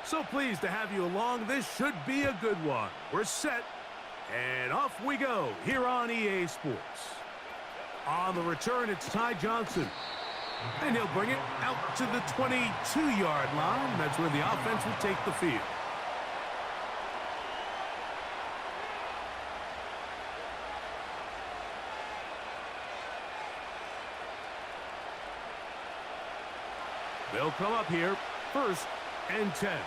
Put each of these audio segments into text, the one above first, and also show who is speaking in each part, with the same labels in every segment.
Speaker 1: So pleased to have you along. This should be a good one. We're set, and off we go here on EA Sports. On the return, it's Ty Johnson. And he'll bring it out to the 22-yard line. That's where the offense will take the field. They'll come up here, 1st and 10.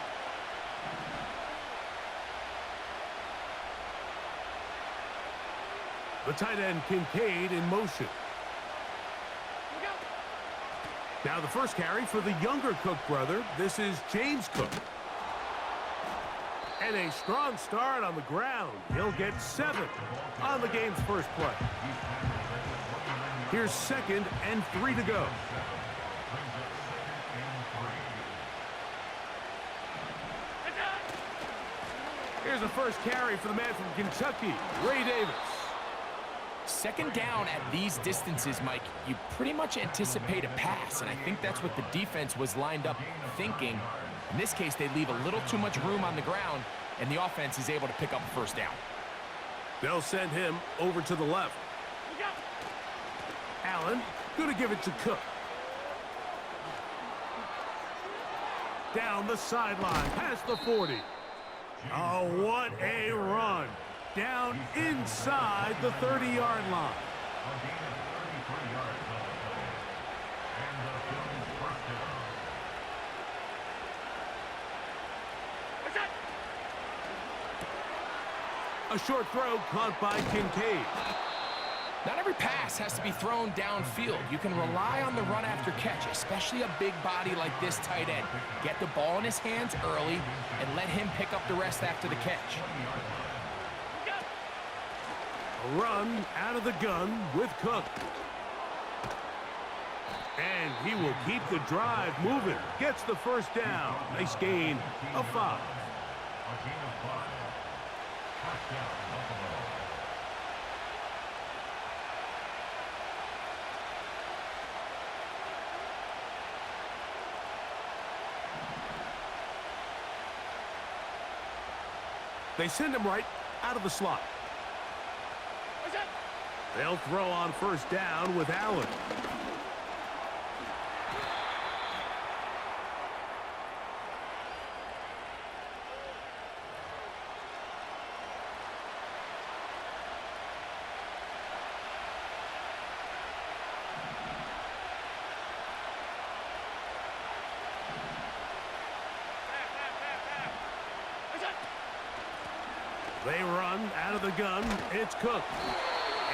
Speaker 1: The tight end, Kincaid, in motion. Now the first carry for the younger Cook brother. This is James Cook. And a strong start on the ground. He'll get 7 on the game's first play. Here's 2nd and 3 to go. Here's the first carry for the man from Kentucky, Ray Davis.
Speaker 2: 2nd down at these distances, Mike, you pretty much anticipate a pass, and I think that's what the defense was lined up thinking. In this case, they leave a little too much room on the ground, and the offense is able to pick up a 1st down.
Speaker 1: They'll send him over to the left. Allen, going to give it to Cook. Down the sideline, past the 40. Oh, what a run. Down inside the 30-yard line. A short throw caught by Kincaid.
Speaker 2: Not every pass has to be thrown downfield. You can rely on the run after catch, especially a big body like this tight end. Get the ball in his hands early and let him pick up the rest after the catch.
Speaker 1: A run out of the gun with Cook. And he will keep the drive moving. Gets the 1st down. Nice gain of 5. They send him right out of the slot. They'll throw on 1st down with Allen. They run out of the gun. It's Cook.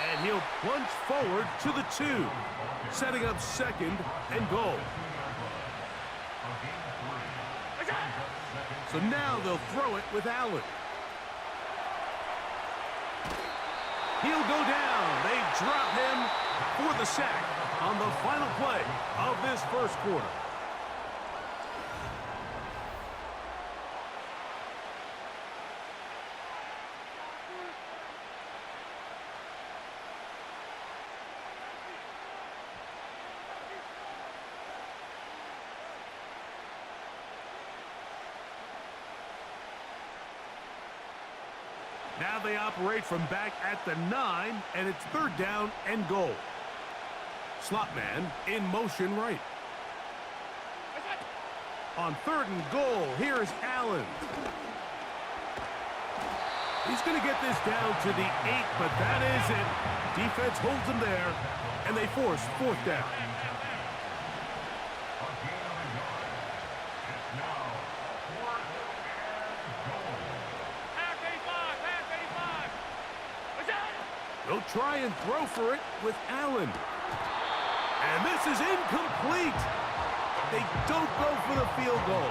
Speaker 1: And he'll plunge forward to the 2. Setting up 2nd and goal. So now they'll throw it with Allen. He'll go down. They drop him for the sack on the final play of this 1st quarter. Now they operate from back at the 9, and it's 3rd down and goal. Slot man in motion right. On 3rd and goal, here's Allen. He's going to get this down to the 8, but that is it. Defense holds him there, and they force 4th down. They'll try and throw for it with Allen. And this is incomplete. They don't go for the field goal.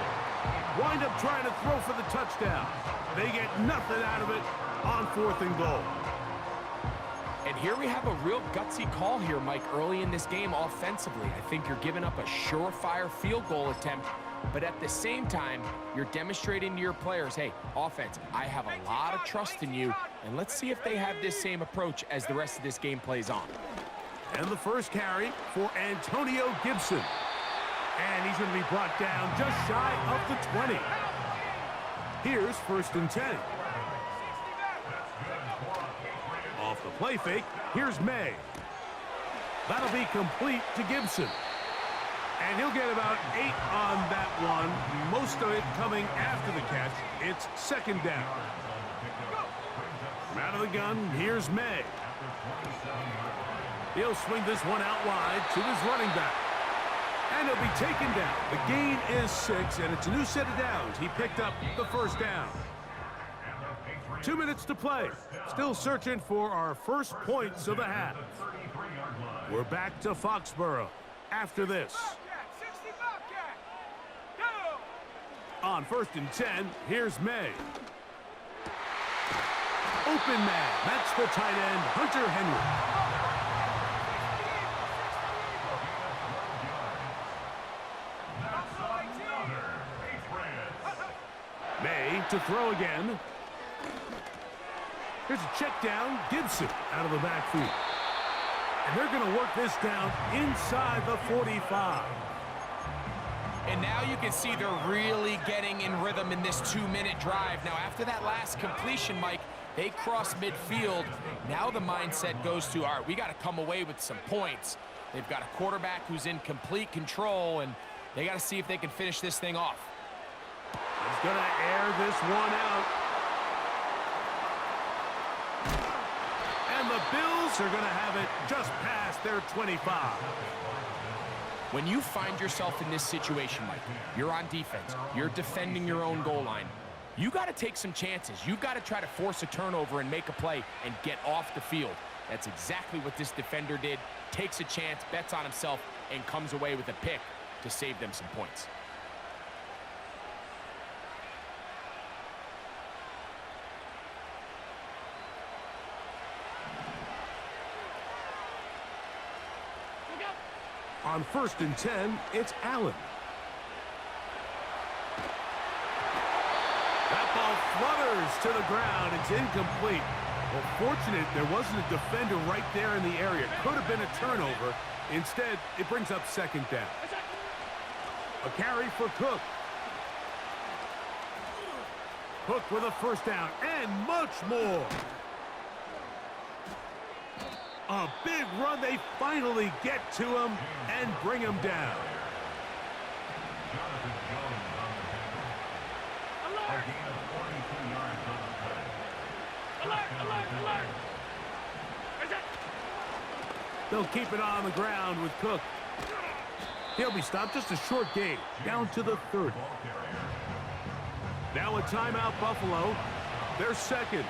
Speaker 1: Wind up trying to throw for the touchdown. They get nothing out of it on 4th and goal.
Speaker 2: And here we have a real gutsy call here, Mike, early in this game offensively. I think you're giving up a surefire field goal attempt, but at the same time, you're demonstrating to your players, hey, offense, I have a lot of trust in you, and let's see if they have this same approach as the rest of this game plays on.
Speaker 1: And the first carry for Antonio Gibson. And he's going to be brought down just shy of the 20. Here's 1st and 10. Off the play fake, here's May. That'll be complete to Gibson. And he'll get about 8 on that one, most of it coming after the catch. It's 2nd down. From out of the gun, here's May. He'll swing this one out wide to his running back. And he'll be taken down. The gain is 6, and it's a new set of downs. He picked up the 1st down. 2 minutes to play. Still searching for our first points of the half. We're back to Foxborough after this. On 1st and 10, here's May. Open man. That's the tight end, Hunter Henry. May to throw again. Here's a check down. Gibson out of the backfield. And they're going to work this down inside the 45.
Speaker 2: And now you can see they're really getting in rhythm in this 2-minute drive. Now, after that last completion, Mike, they cross midfield. Now the mindset goes to, all right, we got to come away with some points. They've got a quarterback who's in complete control, and they got to see if they can finish this thing off.
Speaker 1: He's going to air this one out. And the Bills are going to have it just past their 25.
Speaker 2: When you find yourself in this situation, Mike, you're on defense, you're defending your own goal line, you got to take some chances. You've got to try to force a turnover and make a play and get off the field. That's exactly what this defender did. Takes a chance, bets on himself, and comes away with a pick to save them some points.
Speaker 1: On 1st and 10, it's Allen. That ball flutters to the ground. It's incomplete. Well, fortunate there wasn't a defender right there in the area. Could have been a turnover. Instead, it brings up 2nd down. A carry for Cook. Cook with a 1st down and much more. A big run. They finally get to him and bring him down. They'll keep it on the ground with Cook. He'll be stopped. Just a short gain. Down to the 30. Now a timeout, Buffalo. Their 2nd.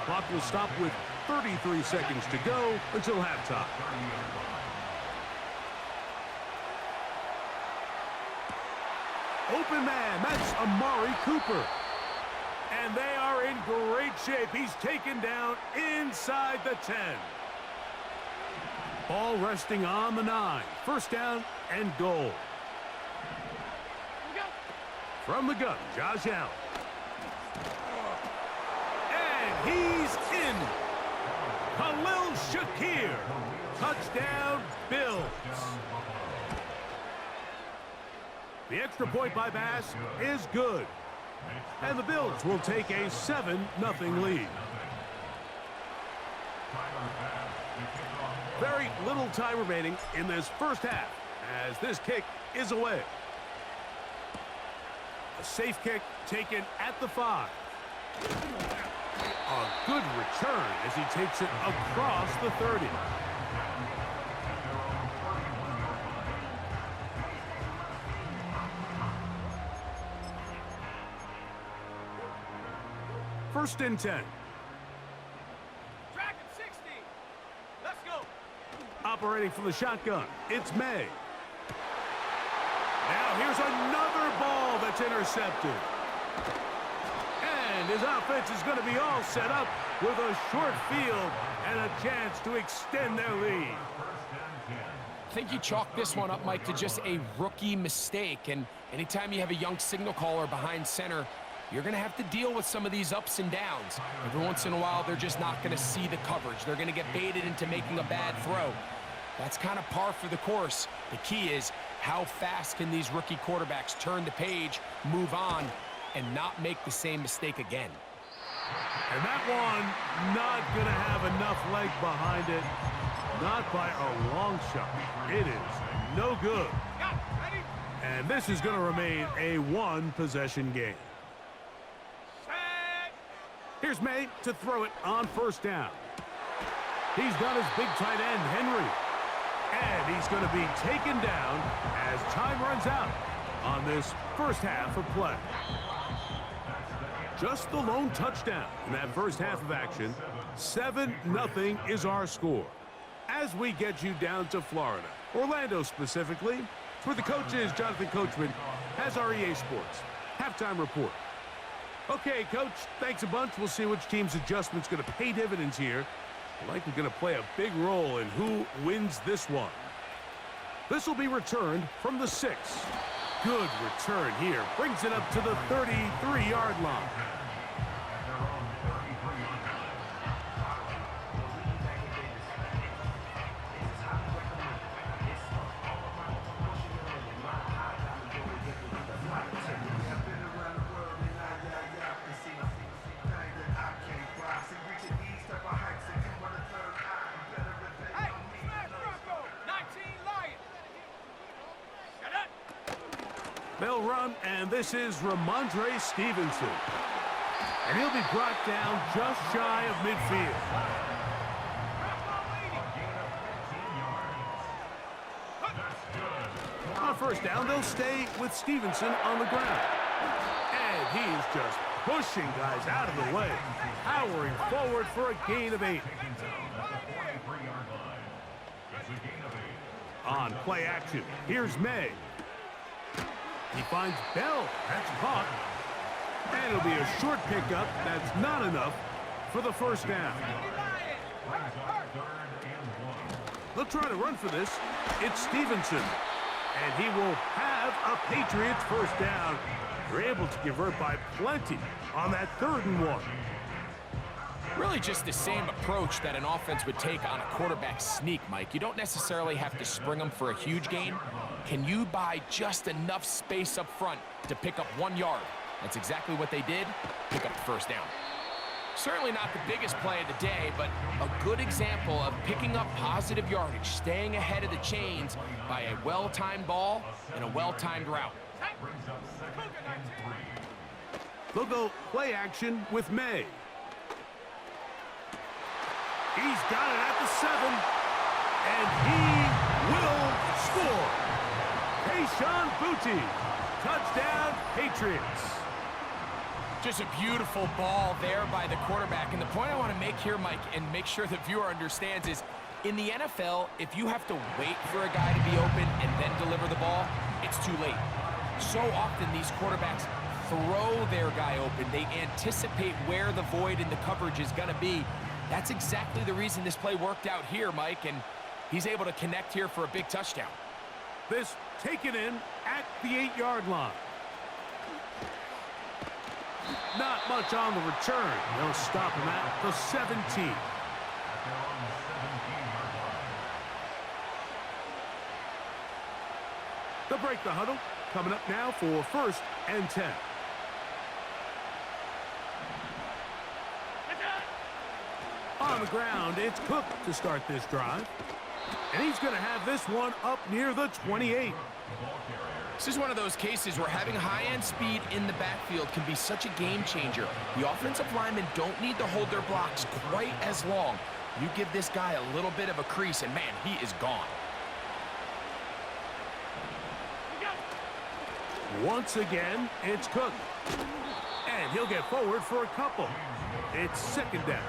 Speaker 1: Clock will stop with 33 seconds to go until halftime. Open man, that's Amari Cooper. And they are in great shape. He's taken down inside the 10. Ball resting on the 9. 1st down and goal. From the gun, Josh Allen. And he's in. Khalil Shakir. Touchdown, Bills. The extra point by Bass is good. And the Bills will take a 7-0 lead. Very little time remaining in this first half as this kick is away. A safe kick taken at the 5. A good return as he takes it across the 30. First and 10.
Speaker 3: Track at 60. Let's go.
Speaker 1: Operating from the shotgun, it's May. Now here's another ball that's intercepted. And his offense is going to be all set up with a short field and a chance to extend their lead.
Speaker 2: I think you chalk this one up, Mike, to just a rookie mistake. And anytime you have a young signal caller behind center, you're going to have to deal with some of these ups and downs. Every once in a while, they're just not going to see the coverage. They're going to get baited into making a bad throw. That's kind of par for the course. The key is how fast can these rookie quarterbacks turn the page, move on, and not make the same mistake again.
Speaker 1: And that one not going to have enough leg behind it. Not by a long shot. It is no good. And this is going to remain a one-possession game. Here's May to throw it on first down. He's got his big tight end, Henry. And he's going to be taken down as time runs out on this first half of play. Just the lone touchdown in that first half of action. 7-0 is our score. As we get you down to Florida, Orlando specifically, it's where the coach is. Jonathan Coachman has our EA Sports halftime report. Okay, Coach, thanks a bunch. We'll see which team's adjustment's going to pay dividends here. Likely going to play a big role in who wins this one. This will be returned from the 6. Good return here. Brings it up to the 33-yard line. They'll run, and this is Ramondre Stevenson. And he'll be brought down just shy of midfield. On first down, they'll stay with Stevenson on the ground. And he's just pushing guys out of the way, powering forward for a gain of 8. On play action, here's May. He finds Bell. That's caught. And it'll be a short pickup. That's not enough for the first down. They'll try to run for this. It's Stevenson. And he will have a Patriots first down. They're able to convert by plenty on that 3rd and 1.
Speaker 2: Really just the same approach that an offense would take on a quarterback sneak, Mike. You don't necessarily have to spring them for a huge gain. Can you buy just enough space up front to pick up 1 yard? That's exactly what they did. Pick up the first down. Certainly not the biggest play of the day, but a good example of picking up positive yardage, staying ahead of the chains by a well-timed ball and a well-timed route.
Speaker 1: They'll go play action with May. He's got it at the 7, and he will score. Kayshon Boutte, touchdown Patriots.
Speaker 2: Just a beautiful ball there by the quarterback. And the point I want to make here, Mike, and make sure the viewer understands is, in the NFL, if you have to wait for a guy to be open and then deliver the ball, it's too late. So often these quarterbacks throw their guy open. They anticipate where the void in the coverage is going to be. That's exactly the reason this play worked out here, Mike, and he's able to connect here for a big touchdown.
Speaker 1: This taken in at the 8-yard line. Not much on the return. They'll stop him at the 17. They'll break the huddle. Coming up now for 1st and 10. On the ground, it's Cook to start this drive. And he's going to have this one up near the 28.
Speaker 2: This is one of those cases where having high-end speed in the backfield can be such a game changer. The offensive linemen don't need to hold their blocks quite as long. You give this guy a little bit of a crease, and man, he is gone.
Speaker 1: Once again, it's Cook. And he'll get forward for a couple. It's 2nd down.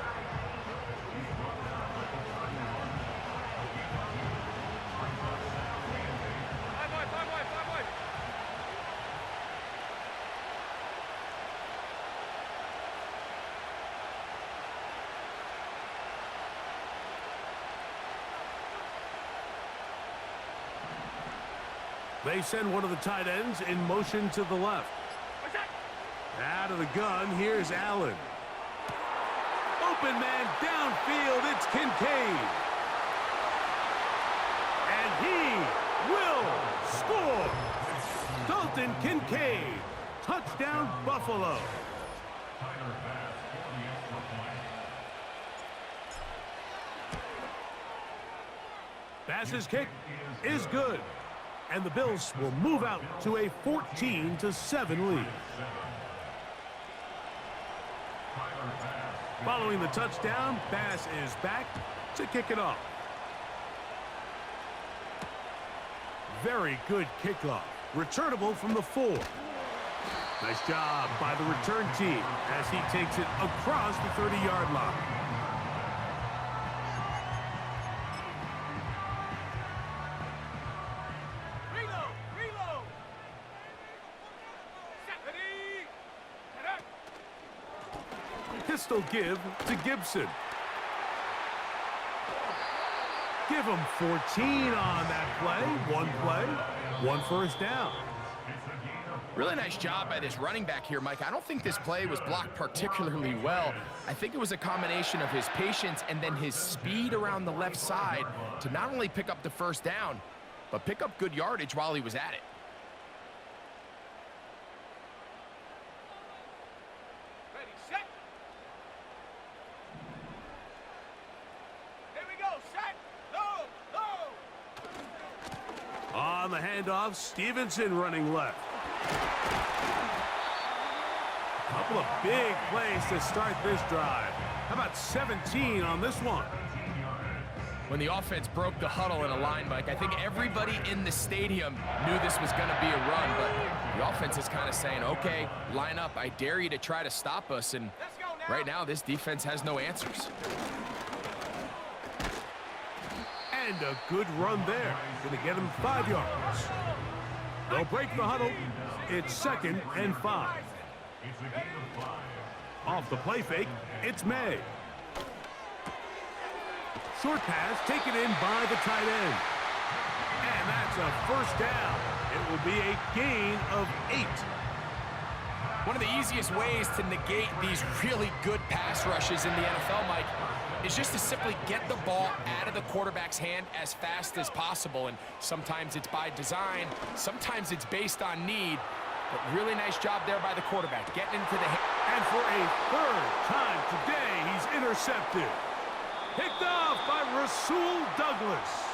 Speaker 1: They send one of the tight ends in motion to the left. Out of the gun, here's Allen. Open man downfield, it's Kincaid. And he will score. Dalton Kincaid, Touchdown, Buffalo. Bass's kick is good. And the Bills will move out to a 14-7 lead. Following the touchdown, Bass is back to kick it off. Very good kickoff. Returnable from the 4. Nice job by the return team as he takes it across the 30-yard line.
Speaker 3: Reload.
Speaker 1: Pistol give to Gibson. Give him 14 on that play. One first down.
Speaker 2: Really nice job by this running back here, Mike. I don't think this play was blocked particularly well. I think it was a combination of his patience and then his speed around the left side to not only pick up the first down, but pick up good yardage while he was at it.
Speaker 3: Ready, set. Here we go, set. Low.
Speaker 1: On the handoff, Stevenson running left. Couple of big plays to start this drive. How about 17 on this one?
Speaker 2: When the offense broke the huddle in a line, Mike, I think everybody in the stadium knew this was going to be a run, but the offense is kind of saying, okay, line up. I dare you to try to stop us, and right now this defense has no answers.
Speaker 1: And a good run there. Going to get him 5 yards. They'll break the huddle. It's 2nd and 5. Off the play fake, it's May. Short pass taken in by the tight end. And that's a first down. It will be a gain of 8.
Speaker 2: One of the easiest ways to negate these really good pass rushes in the NFL, Mike, is just to simply get the ball out of the quarterback's hand as fast as possible. And sometimes it's by design, sometimes it's based on need. But really nice job there by the quarterback, getting into the hand.
Speaker 1: And for a 3rd time today, he's intercepted. Picked off by Rasul Douglas.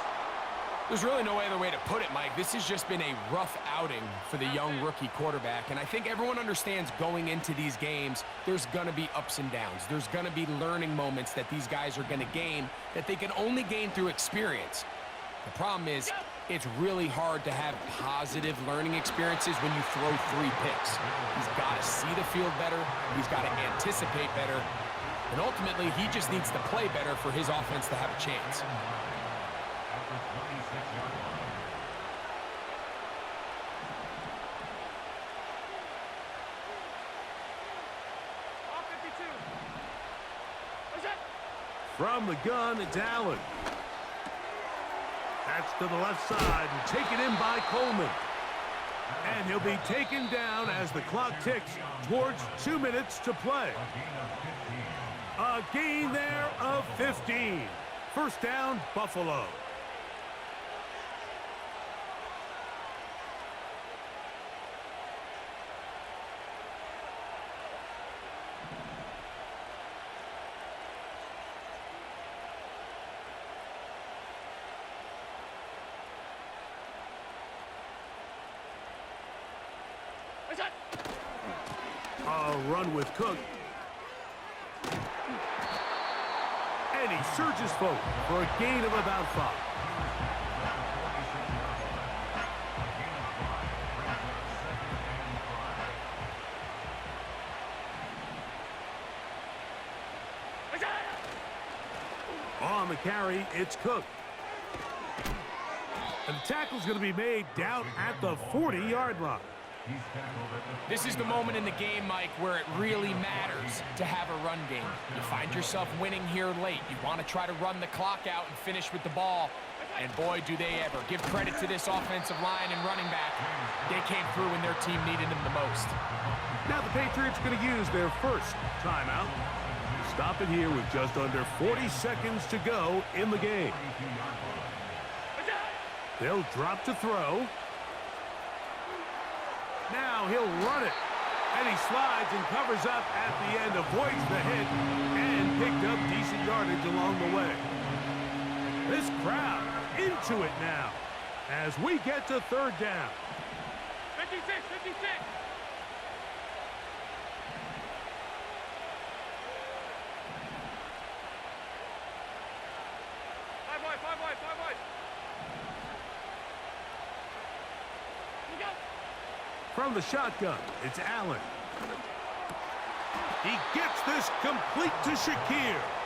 Speaker 2: There's really no other way to put it, Mike. This has just been a rough outing for the young rookie quarterback. And I think everyone understands going into these games, there's going to be ups and downs. There's going to be learning moments that these guys are going to gain that they can only gain through experience. The problem is, it's really hard to have positive learning experiences when you throw 3 picks. He's got to see the field better. He's got to anticipate better. And ultimately, he just needs to play better for his offense to have a chance.
Speaker 1: From the gun, it's Allen. That's to the left side and taken in by Coleman. And he'll be taken down as the clock ticks towards 2 minutes to play. A gain there of 15. First down, Buffalo. A run with Cook. And he surges forward for a gain of about 5. On the carry, it's Cook. And the tackle's going to be made down at the 40-yard line.
Speaker 2: This is the moment in the game, Mike, where it really matters to have a run game. You find yourself winning here late. You want to try to run the clock out and finish with the ball. And boy, do they ever. Give credit to this offensive line and running back. They came through when their team needed them the most.
Speaker 1: Now the Patriots going to use their first timeout. Stop it here with just under 40 seconds to go in the game. They'll drop to throw. Now he'll run it. And he slides and covers up at the end, avoids the hit, and picked up decent yardage along the way. This crowd into it now as we get to third down.
Speaker 3: 56, 56. Five wide. You go.
Speaker 1: From the shotgun, it's Allen. He gets this complete to Shakir.